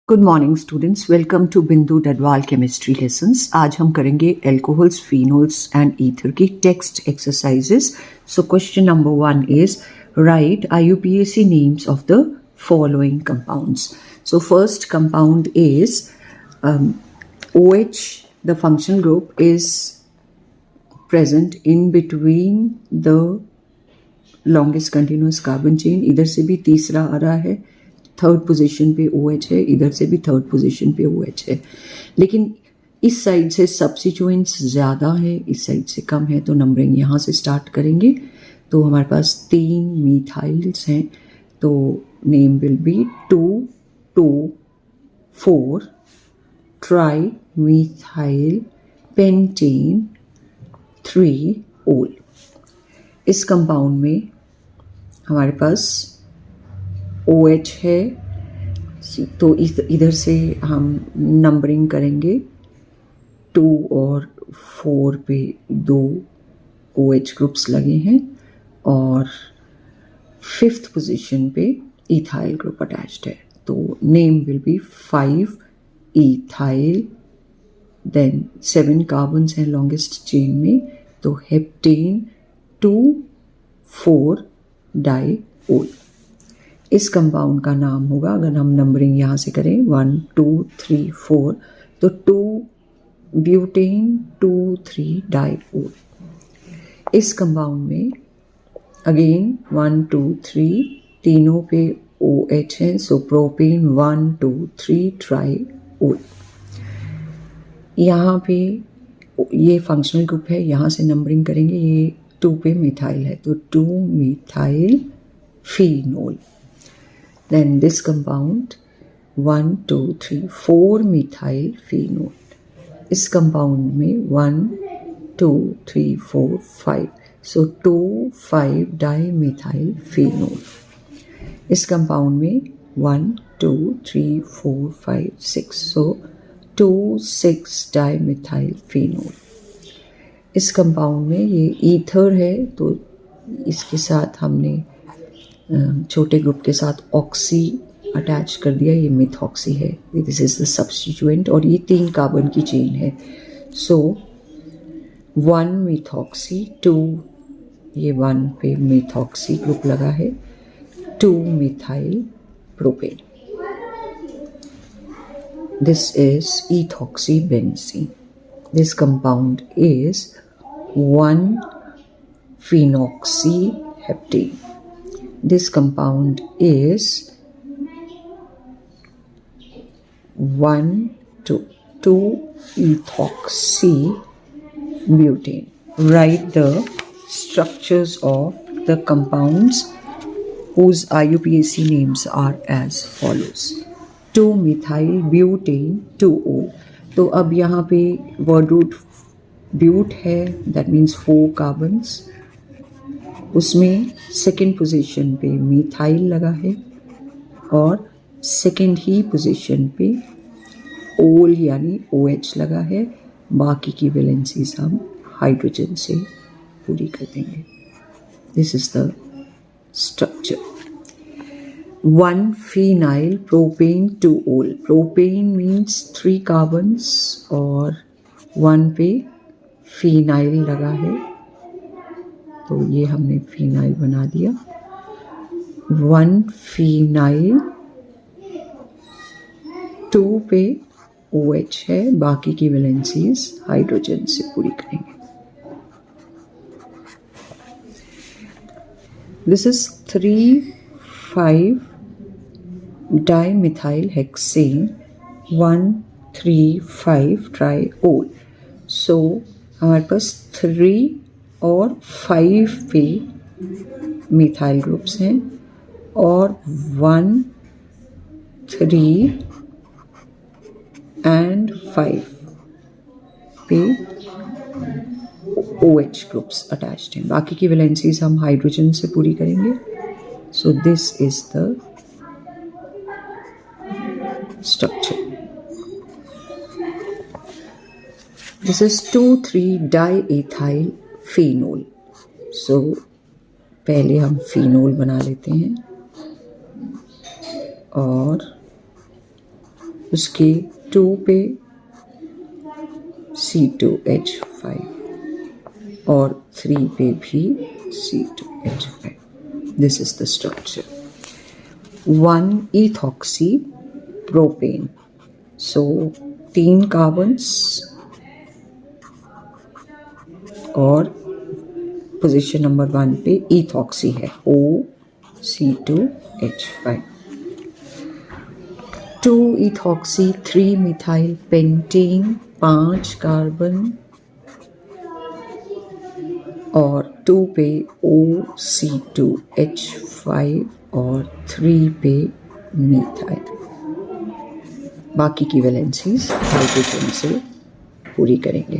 Good morning students, welcome to Bindu Dadwal chemistry lessons. आज हम करेंगे एल्कोहल्स, फिनोल्स एंड ईथर की text exercises. So question number 1 is write IUPAC names of the following compounds. So first compound is OH. The functional group is present in between the longest continuous carbon chain. इधर से भी तीसरा आ रहा है, third position पे OH है, इधर से भी थर्ड पोजीशन पे OH है, लेकिन इस साइड से सब्स्टिट्यूएंट्स ज़्यादा है, इस साइड से कम है, तो नंबरिंग यहाँ से स्टार्ट करेंगे। तो हमारे पास 3 मीथाइल्स हैं, तो name will B 2, 2, 4 try methyl pentane 3 ओल। इस कंपाउंड में हमारे पास OH है, तो इधर से हम नंबरिंग करेंगे। 2 और 4 पे 2 OH ग्रुप्स लगे हैं और 5th पोजीशन पे इथाइल ग्रुप अटैच्ड है, तो name will be 5 ethyl. Then 7 carbons हैं लॉन्गेस्ट चेन में, तो हेप्टेन 2 4 डाईओल। इस कंपाउंड का नाम होगा, अगर हम नंबरिंग यहाँ से करें 1 2 3 4, तो 2 ब्यूटेन 2 3 डाईओल। इस कंपाउंड में अगेन 1 2 3 तीनों पे OH है, सो प्रोपेन 1 2 3 ट्राईओल। यहाँ पे ये फंक्शनल ग्रुप है, यहाँ से नंबरिंग करेंगे, ये 2 पे मिथाइल है, तो 2 methyl phenol. Then this compound 1 2 3 4 methyl phenol. इस कंपाउंड में 1 2 3 4 5, so 2 5 dimethyl phenol. इस कंपाउंड में 1 2 3 4 5 6, so 2 6 dimethyl phenol. इस कंपाउंड में ये ईथर है, तो इसके साथ हमने छोटे ग्रुप के साथ ऑक्सी अटैच कर दिया, ये मिथॉक्सी है, दिस इज द सब्स्टिट्यूएंट, और ये 3 कार्बन की चेन है, सो 1 मिथॉक्सी 2, ये 1 पे मिथॉक्सी ग्रुप लगा है, 2 methyl propane. This is ethoxy benzene. This compound is 1 phenoxy heptane. This compound is 1 2 ethoxy butane. Write the structures of the compounds whose IUPAC names are as follows. 2 methyl butane 2O. तो अब यहाँ पे word root ब्यूट है, that means 4 carbons, उसमें second position पे methyl लगा है और सेकेंड ही पोजीशन पे ओल यानी OH लगा है। बाकी की वैलेंसीज हम हाइड्रोजन से पूरी कर देंगे। This is the structure. 1 phenyl propane 2 ओल। प्रोपेन मीन्स 3 कार्बन्स और 1 पे फिनाइल लगा है, तो ये हमने फिनाइल बना दिया। 1 फिनाइल 2 पे OH है, बाकी की वैलेंसीज हाइड्रोजन से पूरी करेंगे। This is 3 5 dimethyl hexane 1 3 5 ट्राईओल। सो हमारे पास 3 और 5 पे मिथाइल ग्रुप्स हैं और 1 3 एंड 5 पे OH ग्रुप्स अटैच्ड हैं। बाकी की वैलेंसीज हम हाइड्रोजन से पूरी करेंगे। So this is the structure. This is 2 3 diethyl phenol. So पहले हम फिनोल बना लेते हैं और उसके 2 पे C2H5 और 3 पे भी C2H5. This is the structure. 1 ethoxy propane. So 3 carbons और पोजीशन नंबर 1 पे इथॉक्सी है OC2H5. 2 ethoxy 3 methyl pentane 5 carbon और 2 पे OC2H5 और 3 पे मिथाइल. बाकी की वैलेंसीज हाइड्रोजन से पूरी करेंगे.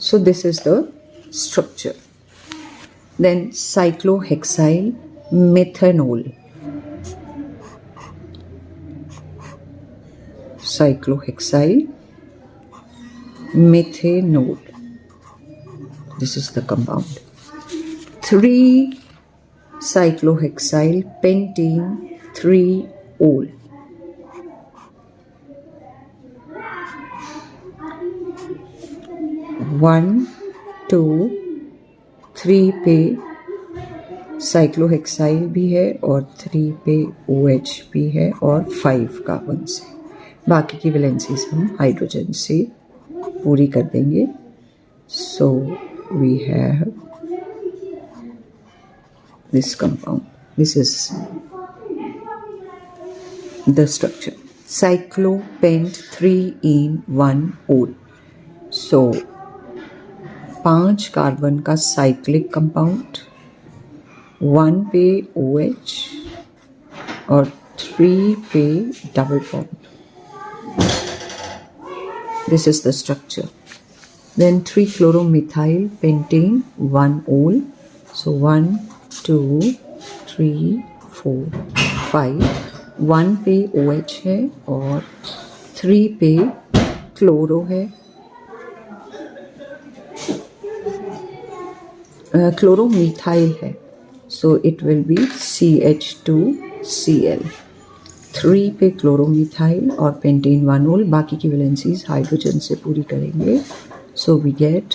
So this is the structure. Then cyclohexyl methanol. Cyclohexyl methanol. This is the compound. 3 cyclohexyl pentane 3-ol. 1, 2, 3 पे साइक्लोहेक्साइल भी है और 3 पे OH भी है और 5 कार्बन से. बाकी की वैलेंसीज हम हाइड्रोजन से पूरी कर देंगे. So we have this compound. This is the structure. Cyclopent 3-in-1-ol. So 5 carbon का साइक्लिक कंपाउंड, 1 पे OH और 3 पे double bond. This is the structure. Then 3-chloromethyl pentane 1-ol. So 1, 2, 3, 4, 5. 1 पे OH है और 3 पे क्लोरो है. क्लोरोमिथाइल है. So it will be CH2Cl. 3 पे क्लोरोमिथाइल और पेंटेन 1-ol. बाकी की वैलेंसीज हाइड्रोजन से पूरी करेंगे. So we get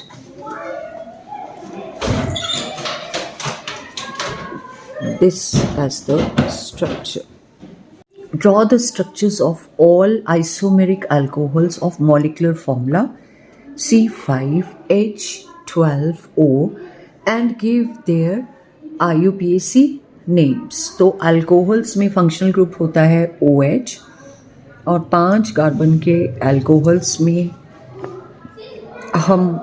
this as the structure. Draw the structures of all isomeric alcohols of molecular formula C5H12O and give their IUPAC names. तो alcohols में functional group होता है OH और 5 कार्बन के अल्कोहल्स में हम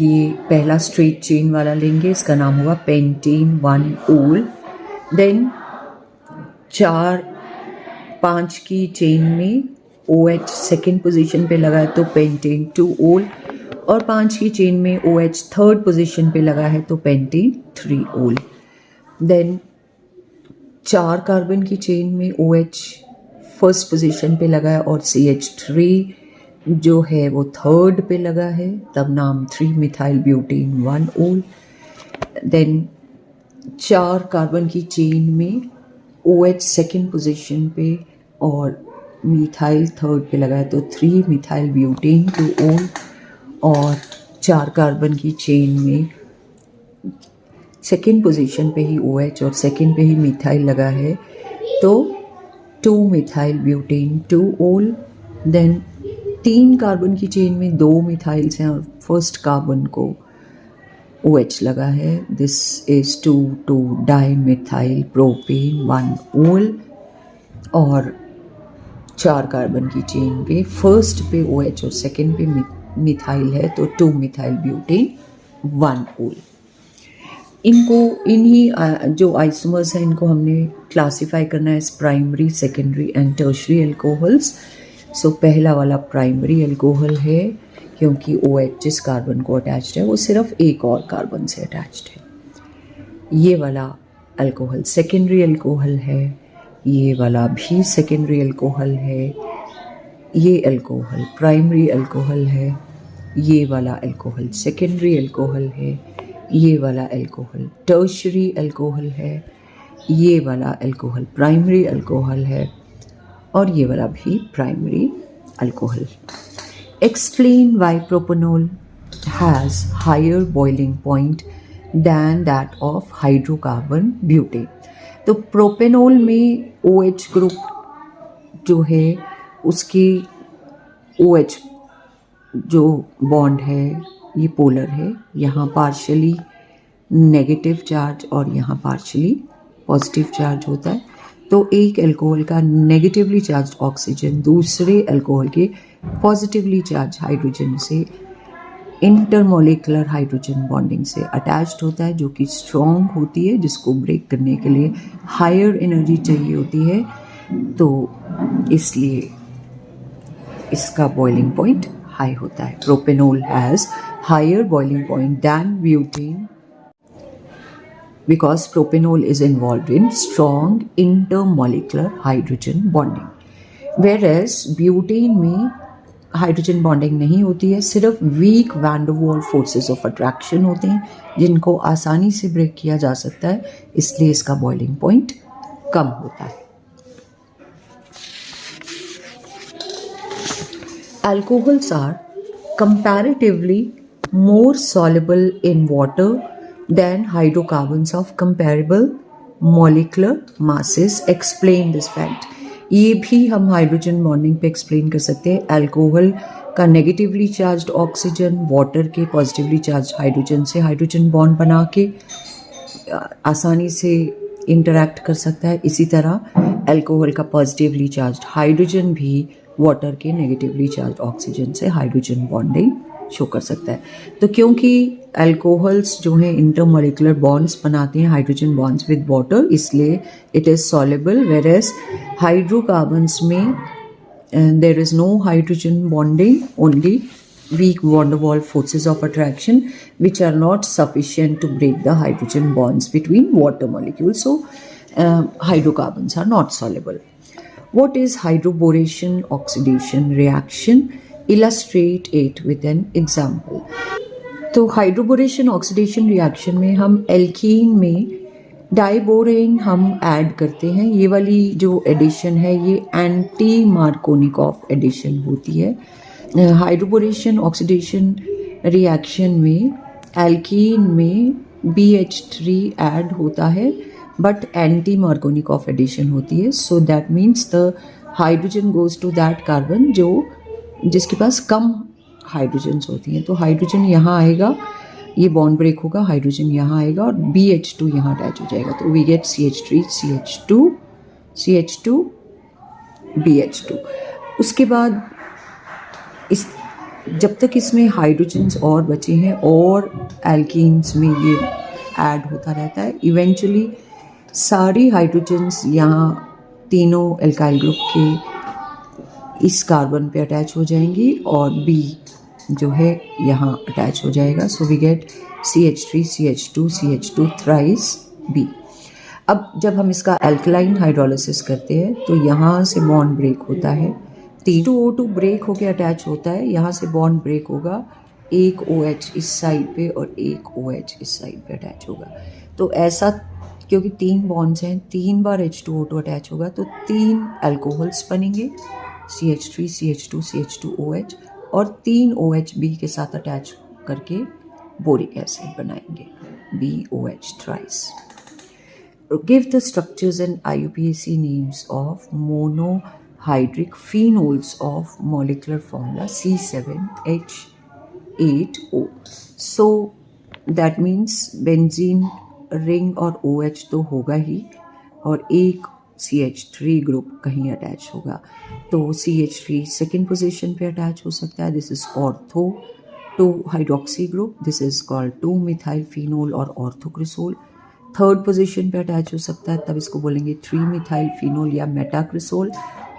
ये पहला स्ट्रेट चेन वाला लेंगे. इसका नाम होगा पेंटेन 1-ol. देन 4-5 की चेन में OH सेकेंड पोजीशन पे लगा है तो पेंटेन 2-ol और 5 की चेन में OH थर्ड पोजीशन पे लगा है तो पेंटेन 3-ol. देन 4 कार्बन की चेन में OH फर्स्ट पोजीशन पे लगा है और CH3 जो है वो थर्ड पे लगा है, तब नाम 3-मिथाइल ब्यूटेन 1-ol. देन 4 कार्बन की चेन में OH सेकेंड पोजीशन पे और मिथाइल थर्ड पे लगा है तो 3-मिथाइल ब्यूटेन 2-ol. और 4 कार्बन की चेन में सेकेंड पोजीशन पे ही OH और सेकेंड पे ही मिथाइल लगा है तो 2-मिथाइल ब्यूटेन 2-ol. देन 3 कार्बन की चेन में 2 मिथाइल्स हैं और फर्स्ट कार्बन को OH लगा है. दिस इज 2,2-डाइमिथाइल प्रोपेन 1-ol. और 4 कार्बन की चेन पे फर्स्ट पे OH और सेकेंड पे मिथाइल है तो 2-मिथाइल ब्यूटेन 1-ol. इनको इन्हीं जो आइसोमर्स हैं इनको हमने क्लासीफाई करना है as primary, secondary and tertiary alcohols. So पहला वाला प्राइमरी अल्कोहल है क्योंकि OH जिस कार्बन को अटैच्ड है वो सिर्फ एक और कार्बन से अटैच्ड है. ये वाला अल्कोहल सेकेंडरी अल्कोहल है, ये वाला भी सेकेंडरी अल्कोहल है, ये अल्कोहल प्राइमरी अल्कोहल है ये वाला अल्कोहल सेकेंडरी अल्कोहल है, ये वाला अल्कोहल टर्शरी अल्कोहल है, ये वाला अल्कोहल प्राइमरी अल्कोहल है, और ये वाला भी primary alcohol. Explain why propanol has higher boiling point than that of hydrocarbon butane. तो प्रोपेनॉल में OH ग्रुप जो है उसकी OH जो बॉन्ड है ये पोलर है, यहाँ पार्शली नेगेटिव चार्ज और यहाँ पार्शली पॉजिटिव चार्ज होता है। तो एक अल्कोहल का नेगेटिवली चार्ज ऑक्सीजन दूसरे अल्कोहल के पॉजिटिवली चार्ज हाइड्रोजन से इंटरमोलिकुलर हाइड्रोजन बॉन्डिंग से अटैच्ड होता है, जो कि स्ट्रॉन्ग होती है, जिसको ब्रेक करने के लिए हायर एनर्जी चाहिए होती है। तो इसलिए इसका बॉइलिंग पॉइंट हाई होता है। Propanol has higher boiling point than butane because propanol is involved in strong intermolecular hydrogen bonding, whereas butane में हाइड्रोजन बॉन्डिंग नहीं होती है, सिर्फ weak van der Waals forces of attraction होते हैं जिनको आसानी से ब्रेक किया जा सकता है, इसलिए इसका बॉइलिंग पॉइंट कम होता है। Alcohols are comparatively more soluble in water than hydrocarbons of comparable molecular masses. Explain this fact. ये भी हम हाइड्रोजन बॉन्डिंग पे एक्सप्लेन कर सकते हैं। अल्कोहल का नेगेटिवली चार्ज्ड ऑक्सीजन वाटर के पॉजिटिवली चार्ज हाइड्रोजन से हाइड्रोजन बॉन्ड बना के आसानी से इंटरैक्ट कर सकता है। इसी तरह अल्कोहल का पॉजिटिवली चार्ज्ड हाइड्रोजन भी वाटर के नेगेटिवली चार्ज ऑक्सीजन से हाइड्रोजन बॉन्डिंग शो कर सकता है। तो क्योंकि अल्कोहल्स जो हैं इंटरमोलिकुलर बॉन्ड्स बनाते हैं हाइड्रोजन बॉन्ड्स विद वाटर, इसलिए it is soluble, whereas hydrocarbons में there is no hydrogen bonding, only weak van der Waals forces of attraction which are not sufficient to break the hydrogen bonds between water molecules. So hydrocarbons are not soluble. What is hydroboration oxidation reaction? Illustrate it with an example. तो hydroboration oxidation reaction में हम alkene में diborane हम add करते हैं। ये वाली जो एडिशन है ये एंटी मार्कोनिकॉफ एडिशन होती है। हाइड्रोबोरेशन ऑक्सीडेशन रिएक्शन में एल्कीन में BH3 ऐड होता है बट एंटी मार्कोनिकॉफ एडिशन होती है। So that means the hydrogen goes to that carbon जिसके पास कम हाइड्रोजन्स होती हैं। तो हाइड्रोजन यहाँ आएगा, ये बॉन्ड ब्रेक होगा, हाइड्रोजन यहाँ आएगा और BH2 यहाँ अटैच हो जाएगा। तो we get CH3 CH2 BH2। उसके बाद इस जब तक इसमें हाइड्रोजन्स और बचे हैं और एल्कीन्स में ये ऐड होता रहता है, इवेंचुअली सारी हाइड्रोजन्स यहाँ तीनों एल्काइल ग्रुप के इस कार्बन पे अटैच हो जाएंगी और B जो है यहाँ अटैच हो जाएगा। So we get CH3 CH2 thrice B। अब जब हम इसका एल्कलाइन हाइड्रोलिसिस करते हैं तो यहाँ से बॉन्ड ब्रेक होता है, H2O2 ब्रेक होके अटैच होता है, यहाँ से बॉन्ड ब्रेक होगा, एक OH इस साइड पे और एक OH इस साइड पे अटैच होगा। तो ऐसा क्योंकि 3 बॉन्ड्स हैं, 3 बार H2O2 अटैच होगा तो 3 अल्कोहल्स बनेंगे, CH3 CH2 CH2OH, और 3 OH B के साथ अटैच करके बोरिक एसिड बनाएंगे, BOH thrice. Give the structures and IUPAC names of monohydric phenols of molecular formula C7H8O. So that means benzene ring और OH तो होगा ही और एक CH3 ग्रुप कहीं अटैच होगा। तो CH3 सेकेंड पोजीशन पे अटैच हो सकता है, this is ortho 2 hydroxy group, this is called 2 methyl phenol और ऑर्थोक्रिसोल। थर्ड पोजीशन पे अटैच हो सकता है, तब इसको बोलेंगे 3 मिथाइल फिनोल या मेटाक्रिसोल,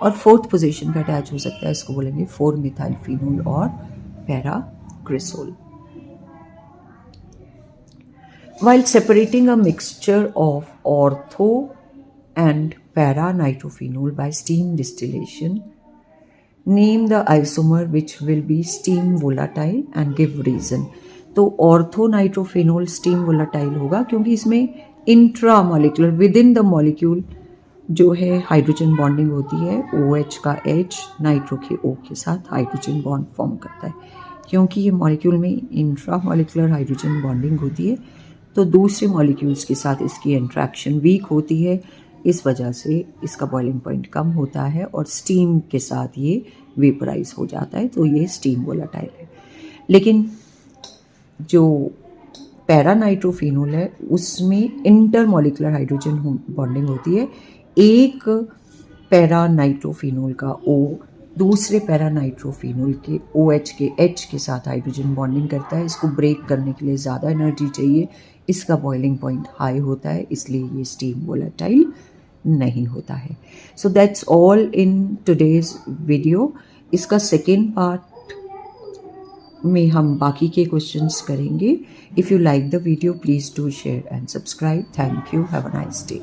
और फोर्थ पोजीशन पे अटैच हो सकता है, इसको बोलेंगे 4 मिथाइल फिनोल और पैराक्रिसोल। While separating a mixture of ortho and para-nitrophenol by steam distillation, name the isomer which will be steam volatile and give reason. तो ऑर्थो नाइट्रोफेनोल स्टीम वोलाटाइल होगा क्योंकि इसमें intramolecular within the molecule जो है hydrogen bonding होती है। OH का H nitro के O के साथ हाइड्रोजन बॉन्ड फॉर्म करता है। क्योंकि ये मॉलिक्यूल में इंट्रा मॉलिक्यूलर हाइड्रोजन बॉन्डिंग होती है तो दूसरे मॉलिक्यूल्स के साथ इसकी इंट्रैक्शन वीक होती है, इस वजह से इसका बॉइलिंग पॉइंट कम होता है और स्टीम के साथ ये वेपराइज हो जाता है, तो ये स्टीम वोलाटाइल है। लेकिन जो पैरानाइट्रोफेनोल है उसमें इंटरमॉलिक्यूलर हाइड्रोजन बॉन्डिंग होती है। एक पैरानाइट्रोफेनोल का O दूसरे पैरानाइट्रोफेनोल के OH के H के साथ हाइड्रोजन बॉन्डिंग करता है। इसको ब्रेक करने के लिए ज़्यादा एनर्जी चाहिए, इसका बॉइलिंग पॉइंट हाई होता है, इसलिए ये स्टीम वोलाटाइल नहीं होता है। So that's all in today's video. इसका सेकेंड पार्ट में हम बाकी के क्वेश्चंस करेंगे। If you like the video please do share and subscribe. Thank you. Have a nice day.